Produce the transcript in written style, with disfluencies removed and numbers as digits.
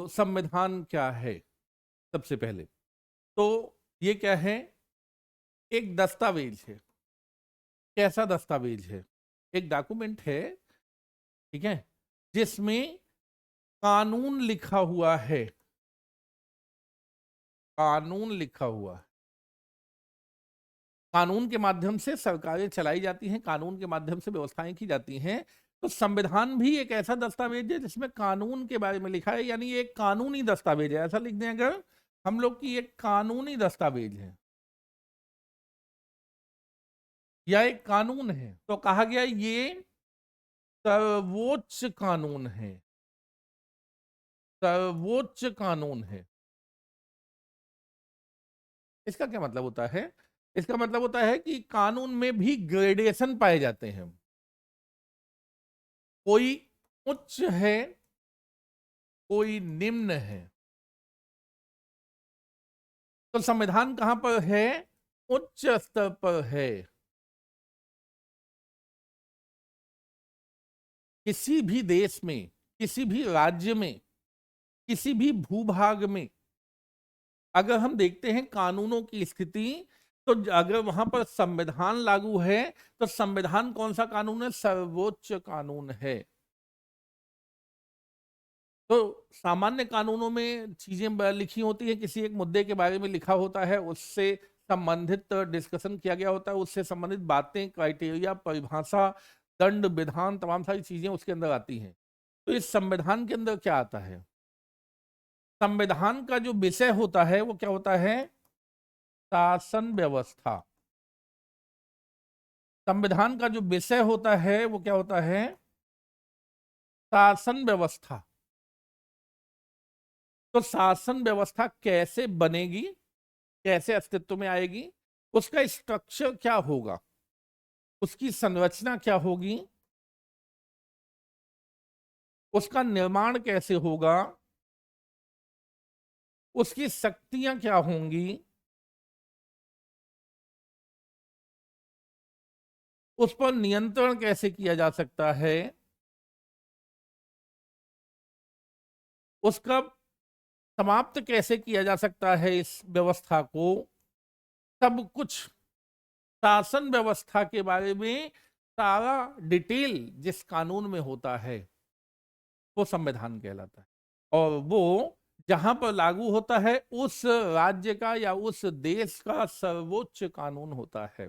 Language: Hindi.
तो संविधान क्या है? सबसे पहले तो ये क्या है? एक दस्तावेज है। कैसा दस्तावेज है? एक डॉक्यूमेंट है, ठीक है, जिसमें कानून लिखा हुआ है। कानून लिखा हुआ है। कानून के माध्यम से सरकारें चलाई जाती हैं, कानून के माध्यम से व्यवस्थाएं की जाती हैं। तो संविधान भी एक ऐसा दस्तावेज है जिसमें कानून के बारे में लिखा है, यानी ये एक कानूनी दस्तावेज है। ऐसा लिख दें अगर हम लोग की एक कानूनी दस्तावेज है या एक कानून है, तो कहा गया ये सर्वोच्च कानून है। सर्वोच्च कानून है। इसका क्या मतलब होता है? इसका मतलब होता है कि कानून में भी ग्रेडेशन पाए जाते हैं। कोई उच्च है, कोई निम्न है। तो संविधान कहां पर है? उच्च स्तर पर है। किसी भी देश में, किसी भी राज्य में, किसी भी भूभाग में अगर हम देखते हैं कानूनों की स्थिति, तो अगर वहां पर संविधान लागू है तो संविधान कौन सा कानून है? सर्वोच्च कानून है। तो सामान्य कानूनों में चीजें लिखी होती है, किसी एक मुद्दे के बारे में लिखा होता है, उससे संबंधित डिस्कशन किया गया होता है, उससे संबंधित बातें, क्राइटेरिया, परिभाषा, दंड, विधान, तमाम सारी चीजें उसके अंदर आती हैं। तो इस संविधान के अंदर क्या आता है? संविधान का जो विषय होता है वो क्या होता है? शासन व्यवस्था। संविधान का जो विषय होता है वो क्या होता है? शासन व्यवस्था। तो शासन व्यवस्था कैसे बनेगी, कैसे अस्तित्व में आएगी, उसका स्ट्रक्चर क्या होगा, उसकी संरचना क्या होगी, उसका निर्माण कैसे होगा, उसकी शक्तियां क्या होंगी, उस पर नियंत्रण कैसे किया जा सकता है, उसका समाप्त कैसे किया जा सकता है इस व्यवस्था को, सब कुछ शासन व्यवस्था के बारे में सारा डिटेल जिस कानून में होता है वो संविधान कहलाता है। और वो जहां पर लागू होता है उस राज्य का या उस देश का सर्वोच्च कानून होता है।